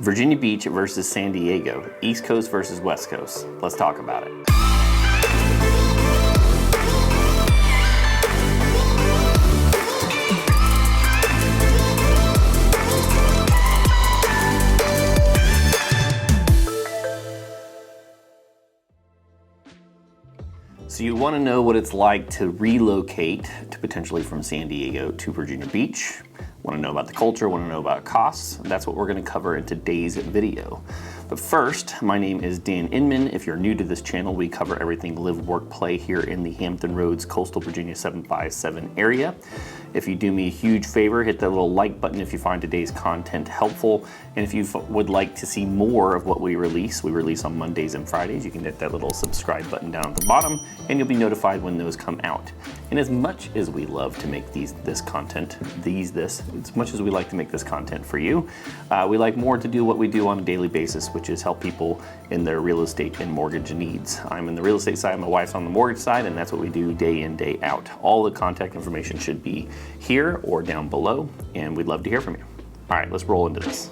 Virginia Beach versus San Diego, East Coast versus West Coast. Let's talk about it. So you want to know what it's like to relocate to potentially from San Diego to Virginia Beach. Want to know about the culture, want to know about costs. That's what we're going to cover in today's video. But first, my name is Dan Inman. If you're new to this channel, we cover everything live, work, play here in the Hampton Roads, Coastal Virginia 757 area. If you do me a huge favor, hit that little like button if you find today's content helpful. And if you would like to see more of what we release on Mondays and Fridays, you can hit that little subscribe button down at the bottom and you'll be notified when those come out. And as much as we love to make as much as we like to make this content for you, we like more to do what we do on a daily basis, which is help people in their real estate and mortgage needs. I'm in the real estate side, my wife's on the mortgage side, and that's what we do day in, day out. All the contact information should be here or down below, and we'd love to hear from you. All right, let's roll into this.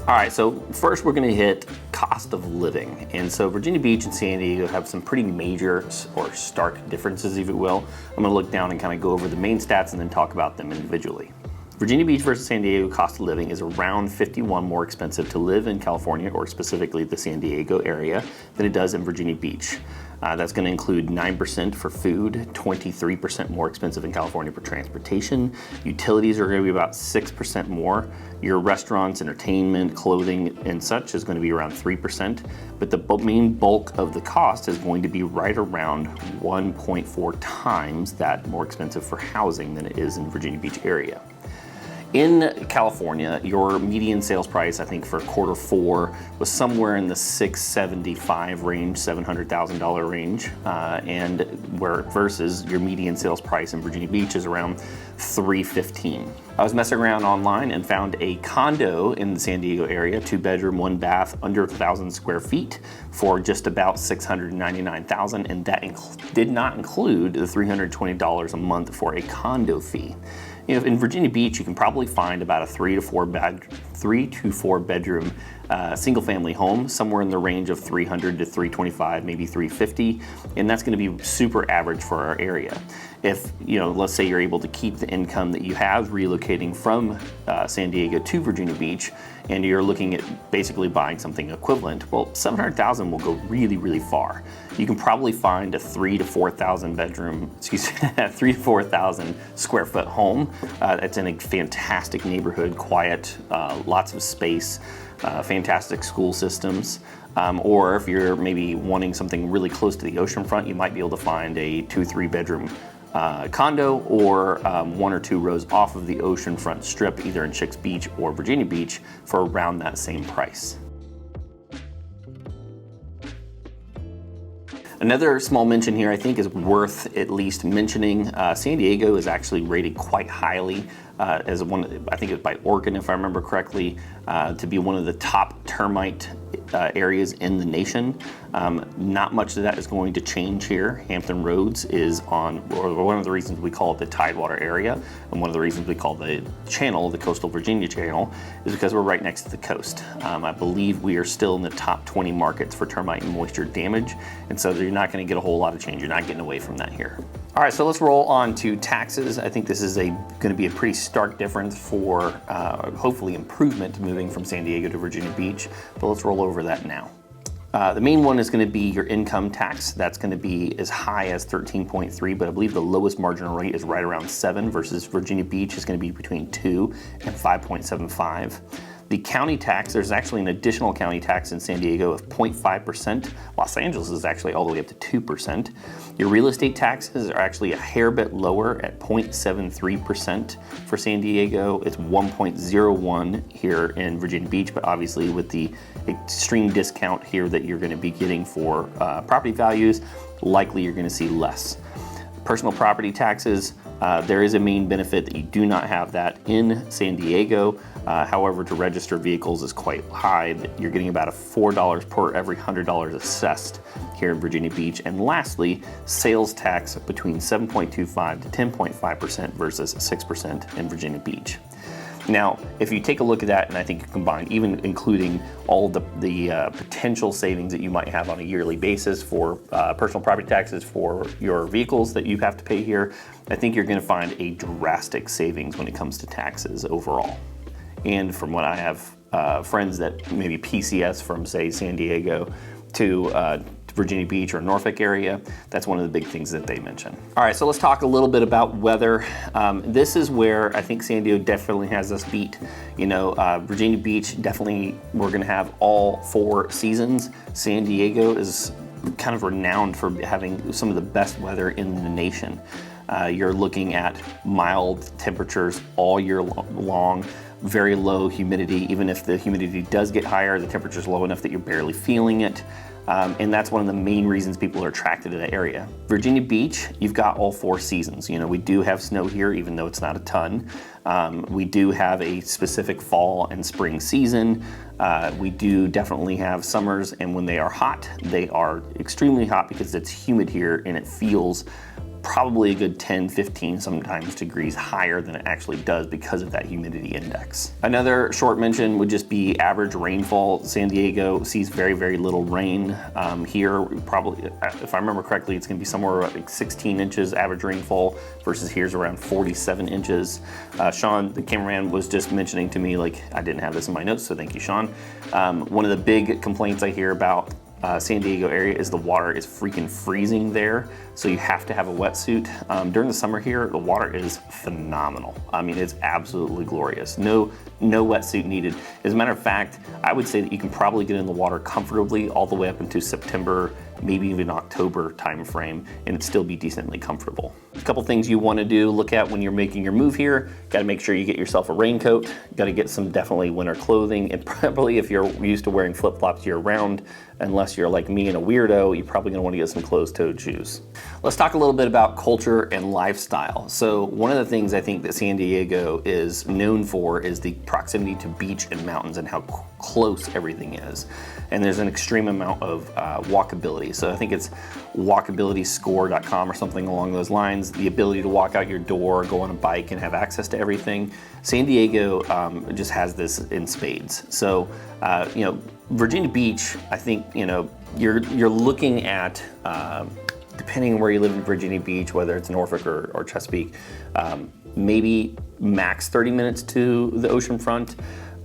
All right, so first we're gonna hit cost of living. And so Virginia Beach and San Diego have some pretty major or stark differences, if you will. I'm gonna look down and kind of go over the main stats and then talk about them individually. Virginia Beach versus San Diego cost of living is around 51 more expensive to live in California, or specifically the San Diego area, than it does in Virginia Beach. That's going to include 9% for food, 23% more expensive in California for transportation. Utilities are going to be about 6% more. Your restaurants, entertainment, clothing, and such is going to be around 3%. But the main bulk of the cost is going to be right around 1.4 times that more expensive for housing than it is in Virginia Beach area. In California, your median sales price, I think for Q4, was somewhere in the $675 range, $700,000 range, versus your median sales price in Virginia Beach is around $315. I was messing around online and found a condo in the San Diego area, 2-bedroom, 1-bath, under 1,000 square feet, for just about $699,000, and that did not include the $320 a month for a condo fee. You know, in Virginia Beach, you can probably find about a 3 to 4 bedroom single family home, somewhere in the range of $300 to $325, maybe $350, and that's going to be super average for our area. If, let's say you're able to keep the income that you have relocating from San Diego to Virginia Beach, and you're looking at basically buying something equivalent, well, $700,000 will go really, really far. You can probably find a 3 to 4,000 square foot home that's in a fantastic neighborhood, quiet, lots of space, fantastic school systems. Or if you're maybe wanting something really close to the ocean front, you might be able to find a 2-3 bedroom condo, or 1 or 2 rows off of the oceanfront strip, either in Chicks Beach or Virginia Beach, for around that same price. Another small mention here I think is worth at least mentioning. San Diego is actually rated quite highly as one, I think it's by Oregon if I remember correctly, to be one of the top termite areas in the nation. Not much of that is going to change here. Hampton Roads is one of the reasons we call it the Tidewater area, and one of the reasons we call the channel, the Coastal Virginia channel, is because we're right next to the coast. I believe we are still in the top 20 markets for termite and moisture damage, and so you're not going to get a whole lot of change. You're not getting away from that here. All right, so let's roll on to taxes. I think this is going to be a pretty stark difference for hopefully improvement moving from San Diego to Virginia Beach, but let's roll over that now. The main one is going to be your income tax. That's going to be as high as 13.3, but I believe the lowest marginal rate is right around 7, versus Virginia Beach is going to be between 2 and 5.75. The county tax, there's actually an additional county tax in San Diego of 0.5%. Los Angeles is actually all the way up to 2%. Your real estate taxes are actually a hair bit lower at 0.73% for San Diego. It's 1.01 here in Virginia Beach, but obviously with the extreme discount here that you're going to be getting for property values, likely you're going to see less. Personal property taxes, there is a main benefit that you do not have that in San Diego. However, to register vehicles is quite high. You're getting about a $4 per every $100 assessed here in Virginia Beach. And lastly, sales tax between 7.25 to 10.5% versus 6% in Virginia Beach. Now, if you take a look at that, and I think you combine, even including all the potential savings that you might have on a yearly basis for personal property taxes for your vehicles that you have to pay here, I think you're going to find a drastic savings when it comes to taxes overall. And from what I have friends that maybe PCS from, say, San Diego to Virginia Beach or Norfolk area, that's one of the big things that they mention. All right, so let's talk a little bit about weather. This is where I think San Diego definitely has us beat. You know, Virginia Beach, definitely we're gonna have all 4 seasons. San Diego is kind of renowned for having some of the best weather in the nation. You're looking at mild temperatures all year long, very low humidity. Even if the humidity does get higher, the temperature's low enough that you're barely feeling it. And that's one of the main reasons people are attracted to that area. Virginia Beach, you've got all 4 seasons. You know, we do have snow here, even though it's not a ton. We do have a specific fall and spring season. We do definitely have summers, and when they are hot, they are extremely hot because it's humid here and it feels probably a good 10, 15 sometimes degrees higher than it actually does because of that humidity index. Another short mention would just be average rainfall. San Diego sees very, very little rain. Here, probably, if I remember correctly, it's gonna be somewhere around like 16 inches average rainfall versus here's around 47 inches. Sean, the cameraman, was just mentioning to me, like, I didn't have this in my notes, so thank you, Sean. One of the big complaints I hear about San Diego area is the water is freaking freezing there, so you have to have a wetsuit. During the summer here, the water is phenomenal. I mean, it's absolutely glorious. No wetsuit needed. As a matter of fact, I would say that you can probably get in the water comfortably all the way up into September, maybe even October time frame, and it'd still be decently comfortable. A couple things you want to do, look at when you're making your move here. Got to make sure you get yourself a raincoat. Got to get some definitely winter clothing, and probably if you're used to wearing flip-flops year round, unless you're like me and a weirdo, you're probably going to want to get some closed-toed shoes. Let's talk a little bit about culture and lifestyle. So one of the things I think that San Diego is known for is the proximity to beach and mountains and how close everything is. And there's an extreme amount of walkability. So I think it's walkabilityscore.com or something along those lines. The ability to walk out your door, go on a bike, and have access to everything. San Diego just has this in spades. So, you know, Virginia Beach, I think, you know, you're looking at, depending on where you live in Virginia Beach, whether it's Norfolk or Chesapeake, maybe max 30 minutes to the ocean front.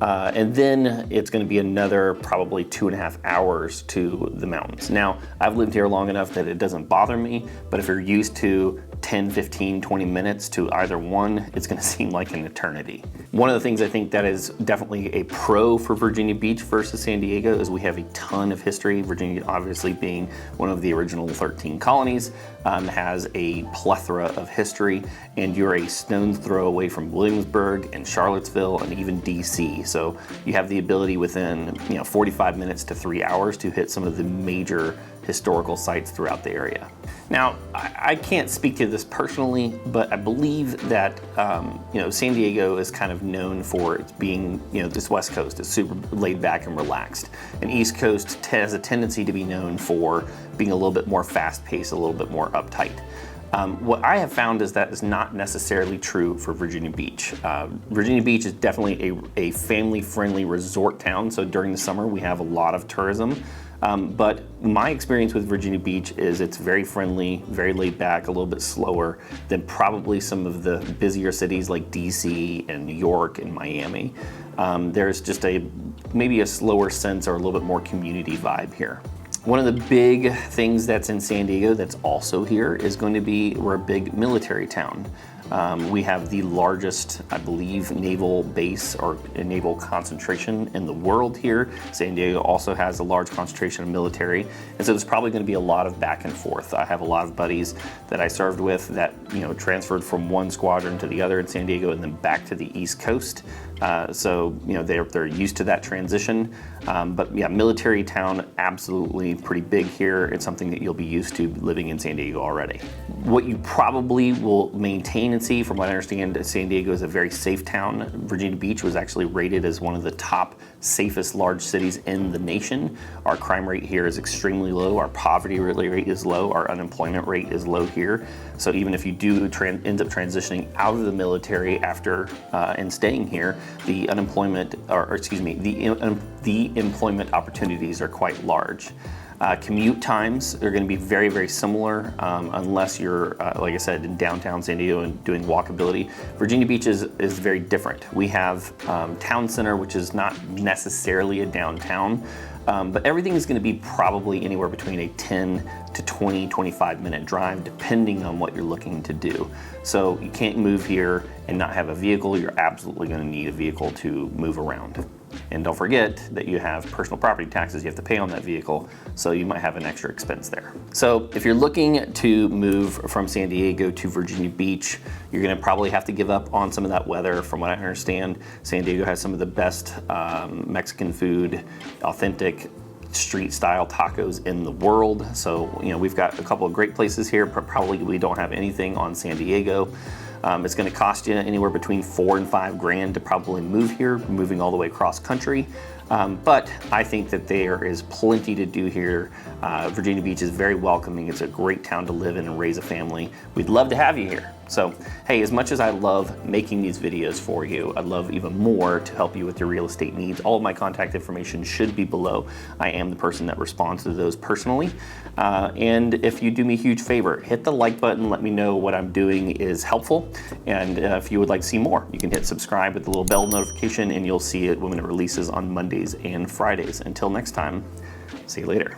And then it's going to be another probably 2.5 hours to the mountains. Now, I've lived here long enough that it doesn't bother me, but if you're used to 10, 15, 20 minutes to either one, it's going to seem like an eternity. One of the things I think that is definitely a pro for Virginia Beach versus San Diego is we have a ton of history. Virginia, obviously being one of the original 13 colonies, has a plethora of history, and you're a stone's throw away from Williamsburg and Charlottesville and even DC. So you have the ability within 45 minutes to 3 hours to hit some of the major historical sites throughout the area. Now, I can't speak to this personally, but I believe that San Diego is kind of known for its being, this West Coast is super laid back and relaxed. And East Coast has a tendency to be known for being a little bit more fast-paced, a little bit more uptight. What I have found is that is not necessarily true for Virginia Beach. Virginia Beach is definitely a family-friendly resort town, so during the summer we have a lot of tourism. But my experience with Virginia Beach is it's very friendly, very laid back, a little bit slower than probably some of the busier cities like DC and New York and Miami. There's just maybe a slower sense or a little bit more community vibe here. One of the big things that's in San Diego that's also here is going to be we're a big military town. We have the largest, I believe, naval base or naval concentration in the world here. San Diego also has a large concentration of military, and so there's probably going to be a lot of back and forth. I have a lot of buddies that I served with that transferred from one squadron to the other in San Diego and then back to the East Coast. So they're used to that transition. But yeah, military town, absolutely pretty big here. It's something that you'll be used to living in San Diego already. What you probably will maintain and see, from what I understand, San Diego is a very safe town. Virginia Beach was actually rated as one of the top safest large cities in the nation. Our crime rate here is extremely low. Our poverty rate is low. Our unemployment rate is low here. So even if you do end up transitioning out of the military after and staying here, the unemployment, the employment opportunities are quite large. Commute times are going to be very, very similar unless you're, like I said, in downtown San Diego and doing walkability. Virginia Beach is very different. We have Town Center, which is not necessarily a downtown, but everything is going to be probably anywhere between a 10 to 20, 25 minute drive, depending on what you're looking to do. So you can't move here and not have a vehicle. You're absolutely going to need a vehicle to move around. And don't forget that you have personal property taxes you have to pay on that vehicle, so you might have an extra expense there. So if you're looking to move from San Diego to Virginia Beach, you're gonna probably have to give up on some of that weather. From what I understand, San Diego has some of the best Mexican food, authentic street style tacos in the world. So we've got a couple of great places here, but probably we don't have anything on San Diego. It's going to cost you anywhere between $4,000 and $5,000 to probably move here, moving all the way across country. But I think that there is plenty to do here. Virginia Beach is very welcoming. It's a great town to live in and raise a family. We'd love to have you here. So, hey, as much as I love making these videos for you, I'd love even more to help you with your real estate needs. All of my contact information should be below. I am the person that responds to those personally. And if you do me a huge favor, hit the like button, let me know what I'm doing is helpful. And if you would like to see more, you can hit subscribe with the little bell notification and you'll see it when it releases on Mondays and Fridays. Until next time, see you later.